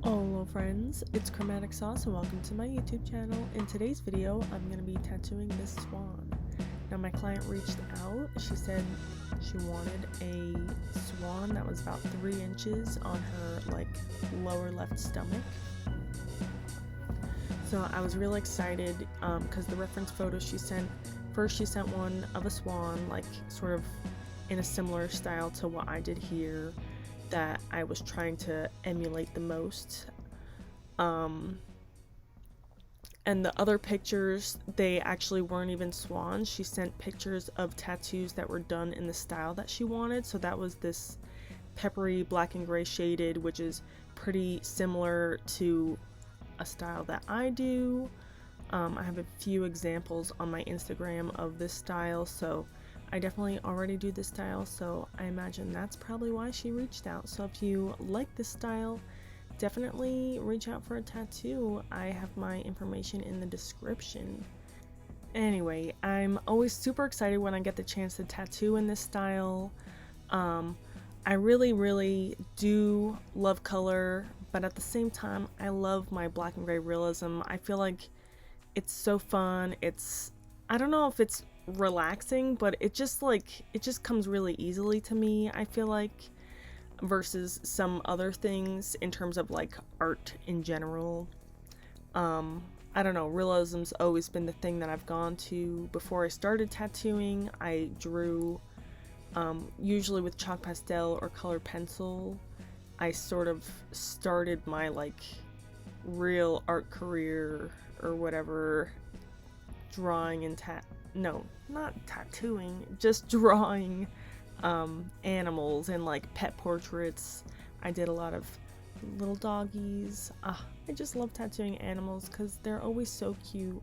Hello friends, it's Chromatic Sauce and welcome to my YouTube channel. In today's video, I'm going to be tattooing this swan. Now my client reached out. She said she wanted a swan that was about 3 inches on her lower left stomach. So I was really excited because the reference photo she sent, first she sent one of a swan sort of in a similar style to what I did here, that I was trying to emulate the most. And the other pictures, they actually weren't even swans. She sent pictures of tattoos that were done in the style that she wanted. So that was this peppery black and gray shaded, which is pretty similar to a style that I do. I have a few examples on my Instagram of this style, so I definitely already do this style, so I imagine that's probably why she reached out. So if you like this style, definitely reach out for a tattoo. I have my information in the description. Anyway, I'm always super excited when I get the chance to tattoo in this style. I really do love color, but at the same time, I love my black and gray realism. I feel like it's so fun. I don't know if it's relaxing, but it just comes really easily to me, I feel like, versus some other things in terms of art in general. I don't know, realism's always been the thing that I've gone to. Before I started tattooing, I drew usually with chalk pastel or colored pencil. I sort of started my real art career or whatever drawing and no, not tattooing, just drawing animals and pet portraits. I did a lot of little doggies. I just love tattooing animals because they're always so cute,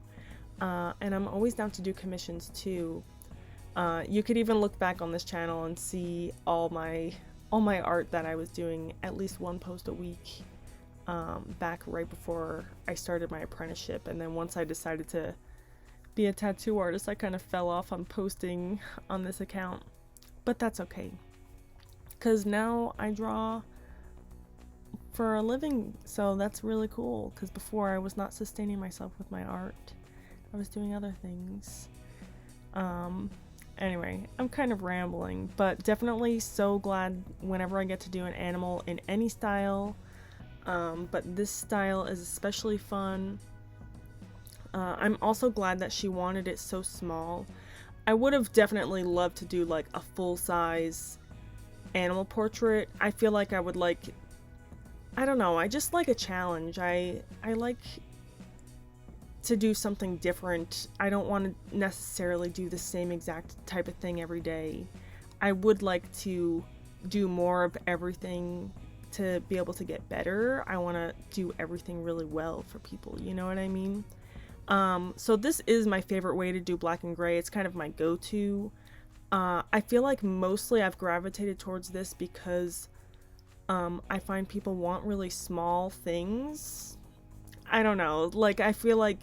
and I'm always down to do commissions too. You could even look back on this channel and see all my art that I was doing, at least one post a week, back right before I started my apprenticeship. And then once I decided to be a tattoo artist, I kind of fell off on posting on this account, but that's okay, because now I draw for a living, so that's really cool, because before I was not sustaining myself with my art. I was doing other things. Anyway, I'm kind of rambling, but definitely so glad whenever I get to do an animal in any style, but this style is especially fun. I'm also glad that she wanted it so small. I would have definitely loved to do a full-size animal portrait. I feel like I would I don't know, I just like a challenge. I like to do something different. I don't want to necessarily do the same exact type of thing every day. I would like to do more of everything to be able to get better. I want to do everything really well for people, you know what I mean? So this is my favorite way to do black and gray. It's kind of my go-to. I feel like mostly I've gravitated towards this because I find people want really small things. I don't know, I feel like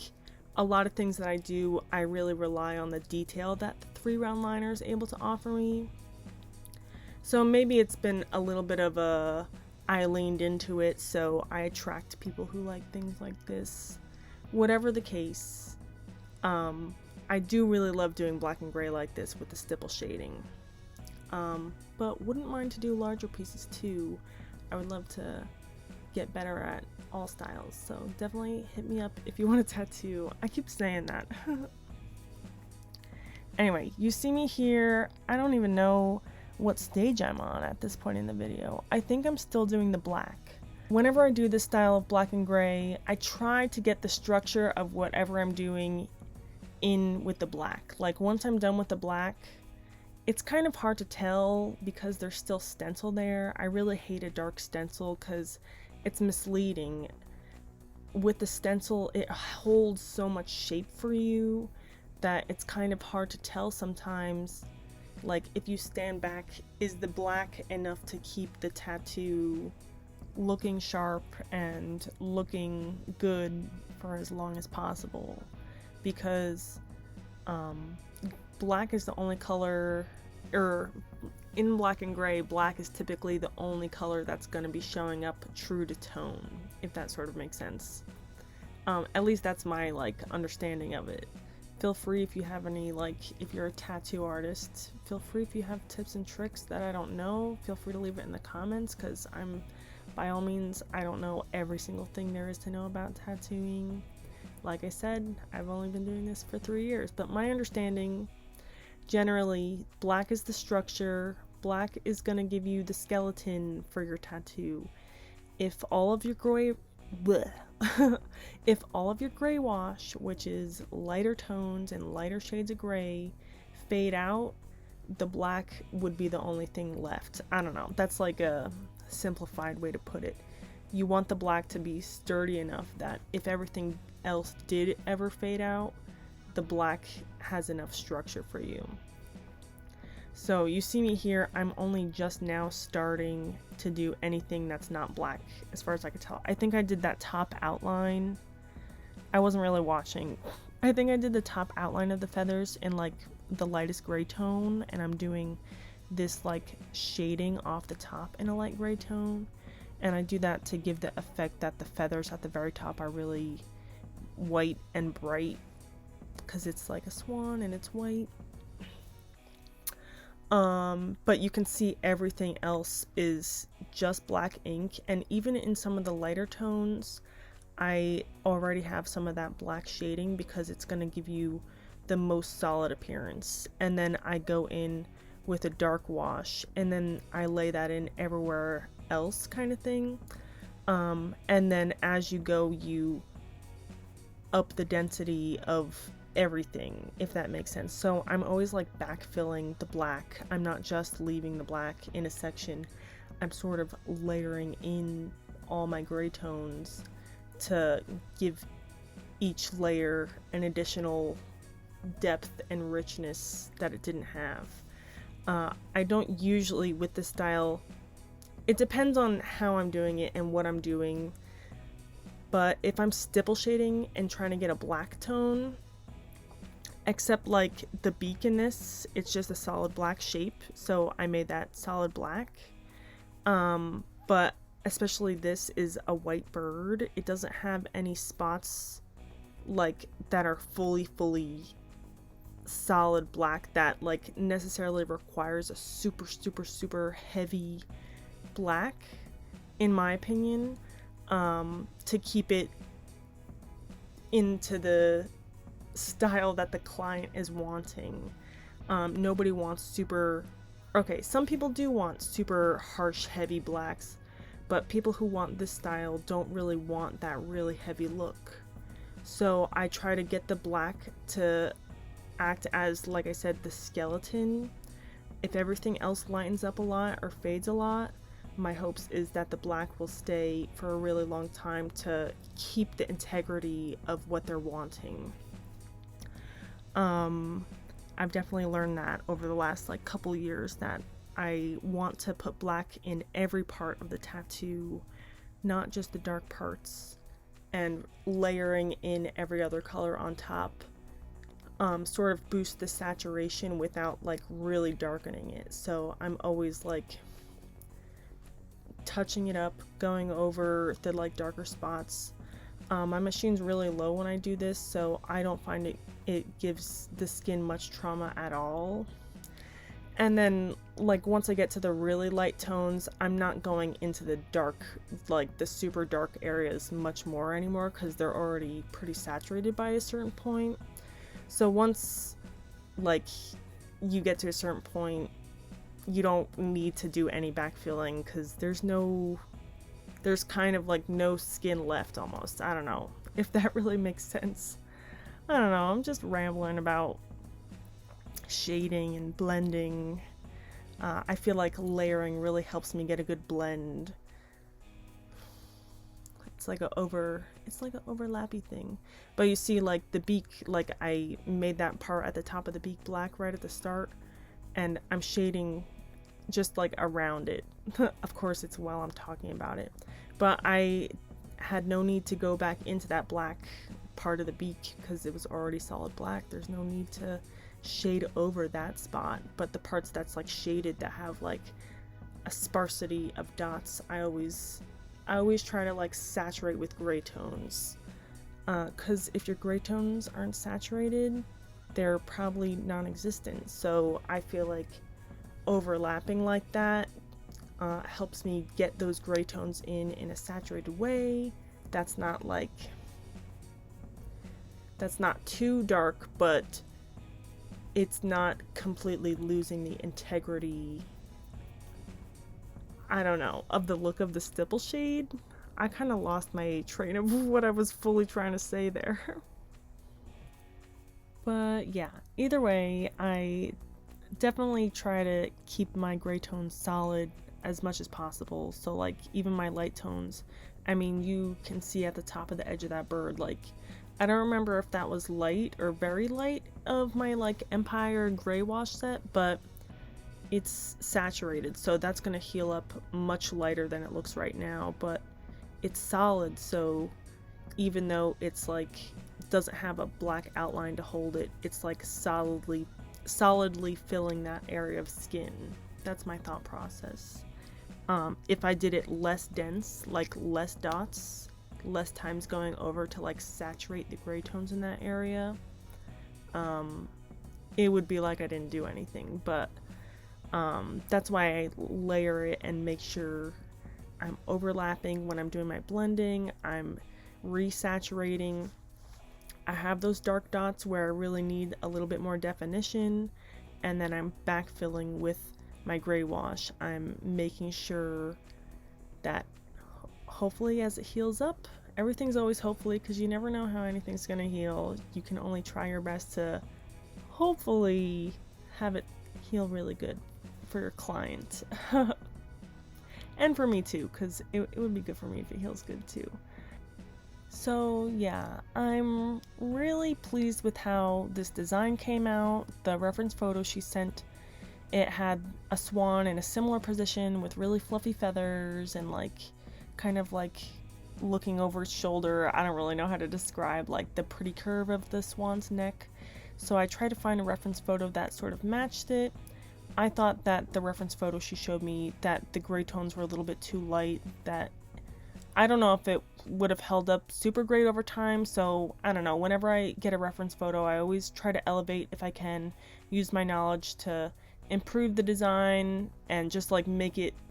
a lot of things that I do, I really rely on the detail that the 3 round liner is able to offer me. So maybe it's been a little bit of I leaned into it, so I attract people who like things like this. Whatever the case, I do really love doing black and gray like this with the stipple shading, but wouldn't mind to do larger pieces too. I would love to get better at all styles, so definitely hit me up if you want a tattoo. I keep saying that. Anyway, you see me here. I don't even know what stage I'm on at this point in the video. I think I'm still doing the black. Whenever I do this style of black and gray, I try to get the structure of whatever I'm doing in with the black. Once I'm done with the black, it's kind of hard to tell because there's still stencil there. I really hate a dark stencil because it's misleading. With the stencil, it holds so much shape for you that it's kind of hard to tell sometimes. If you stand back, is the black enough to keep the tattoo looking sharp and looking good for as long as possible? Because black is the only color, or in black and gray, black is typically the only color that's going to be showing up true to tone, if that sort of makes sense. At least that's my like understanding of it. Feel free if you have any, like, if you're a tattoo artist, feel free if you have tips and tricks that I don't know, feel free to leave it in the comments, because by all means, I don't know every single thing there is to know about tattooing. Like I said, I've only been doing this for 3 years, but my understanding, generally, black is the structure, black is going to give you the skeleton for your tattoo. If all of your gray if all of your gray wash, which is lighter tones and lighter shades of gray, fade out, the black would be the only thing left. I don't know, that's like a simplified way to put it. You want the black to be sturdy enough that if everything else did ever fade out, the black has enough structure for you. So you see me here, I'm only just now starting to do anything that's not black, as far as I could tell. I think I did that top outline. I wasn't really watching. I think I did the top outline of the feathers in like the lightest gray tone, and I'm doing this like shading off the top in a light gray tone. And I do that to give the effect that the feathers at the very top are really white and bright, because it's like a swan and it's white. But you can see everything else is just black ink, and even in some of the lighter tones, I already have some of that black shading because it's going to give you the most solid appearance. And then I go in with a dark wash, and then I lay that in everywhere else, kind of thing. And then as you go, you up the density of everything, if that makes sense. So I'm always like backfilling the black. I'm not just leaving the black in a section. I'm sort of layering in all my gray tones to give each layer an additional depth and richness that it didn't have. I don't usually, with this style, it depends on how I'm doing it and what I'm doing, but if I'm stipple shading and trying to get a black tone, except like the beak in this, it's just a solid black shape, so I made that solid black. But especially this is a white bird. It doesn't have any spots like that are fully solid black that like necessarily requires a super heavy black, in my opinion, to keep it into the style that the client is wanting. Nobody wants some people do want super harsh heavy blacks, but people who want this style don't really want that really heavy look. So I try to get the black to act as, like I said, the skeleton. If everything else lightens up a lot or fades a lot, my hopes is that the black will stay for a really long time to keep the integrity of what they're wanting. I've definitely learned that over the last like couple years, that I want to put black in every part of the tattoo, not just the dark parts, and layering in every other color on top sort of boost the saturation without like really darkening it. So I'm always like touching it up, going over the like darker spots. My machine's really low when I do this, so I don't find it gives the skin much trauma at all. And then like once I get to the really light tones, I'm not going into the dark, like the super dark areas much more anymore, because they're already pretty saturated by a certain point. So once like you get to a certain point, you don't need to do any backfilling, because there's kind of like no skin left almost. I don't know if that really makes sense. I don't know, I'm just rambling about shading and blending. I feel like layering really helps me get a good blend. It's like an overlappy thing. But you see like the beak, like I made that part at the top of the beak black right at the start, and I'm shading just like around it. Of course it's while I'm talking about it, but I had no need to go back into that black part of the beak because it was already solid black. There's no need to shade over that spot, but the parts that's like shaded that have like a sparsity of dots, I always try to like saturate with gray tones, because if your gray tones aren't saturated, they're probably non-existent. So I feel like overlapping like that helps me get those gray tones in a saturated way. That's not too dark, but it's not completely losing the integrity, I don't know, of the look of the stipple shade. I kind of lost my train of what I was fully trying to say there. But yeah, either way, I definitely try to keep my gray tones solid as much as possible. So like even my light tones, I mean, you can see at the top of the edge of that bird, like I don't remember if that was light or very light of my like Empire gray wash set, but it's saturated, so that's going to heal up much lighter than it looks right now, but it's solid, so even though it's like doesn't have a black outline to hold it, it's like solidly filling that area of skin. That's my thought process. If I did it less dense, like less dots, less times going over to like saturate the gray tones in that area, it would be like I didn't do anything. But that's why I layer it and make sure I'm overlapping when I'm doing my blending. I'm resaturating. I have those dark dots where I really need a little bit more definition, and then I'm backfilling with my gray wash. I'm making sure that hopefully as it heals up, everything's always hopefully, because you never know how anything's gonna heal. You can only try your best to hopefully have it heal really good for your client. And for me too, because it would be good for me if it heals good too. So yeah, I'm really pleased with how this design came out. The reference photo she sent, it had a swan in a similar position with really fluffy feathers and like kind of like looking over its shoulder. I don't really know how to describe like the pretty curve of the swan's neck. So I tried to find a reference photo that sort of matched it. I thought that the reference photo she showed me, that the gray tones were a little bit too light, that I don't know if it would have held up super great over time. So I don't know, whenever I get a reference photo, I always try to elevate if I can, use my knowledge to improve the design and just like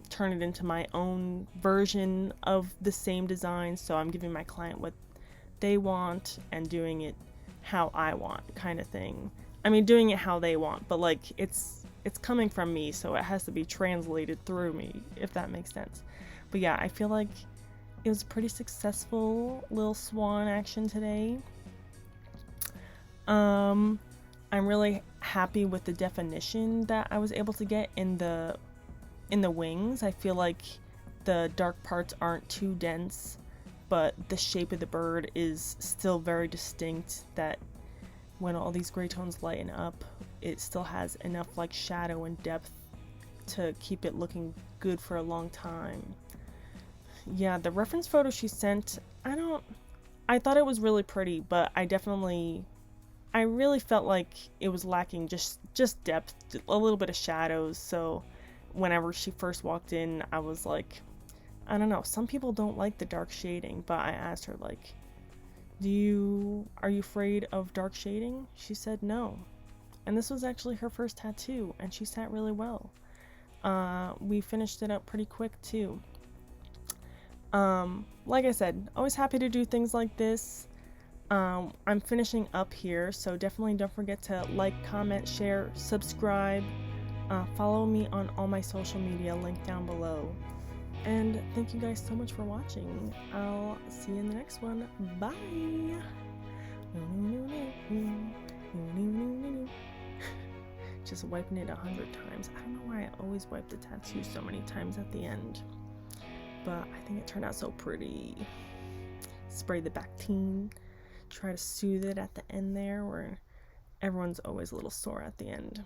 turn it into my own version of the same design. So I'm giving my client what they want and doing it how I want, kind of thing. I mean, doing it how they want, but like it's coming from me, so it has to be translated through me, if that makes sense. But yeah, I feel like it was a pretty successful little swan action today. I'm really happy with the definition that I was able to get in the wings. I feel like the dark parts aren't too dense, but the shape of the bird is still very distinct, that when all these gray tones lighten up, it still has enough like shadow and depth to keep it looking good for a long time. Yeah, the reference photo she sent, I thought it was really pretty, but I really felt like it was lacking just depth, a little bit of shadows. So whenever she first walked in, I was like, I don't know, some people don't like the dark shading, but I asked her like, are you afraid of dark shading? She said no. And this was actually her first tattoo, and she sat really well. We finished it up pretty quick too. Like I said, always happy to do things like this. I'm finishing up here, so definitely don't forget to like, comment, share, subscribe. Follow me on all my social media, linked down below. And thank you guys so much for watching. I'll see you in the next one. Bye! Just wiping it 100 times. I don't know why I always wipe the tattoo so many times at the end, but I think it turned out so pretty. Spray the Bactine. Try to soothe it at the end there, where everyone's always a little sore at the end.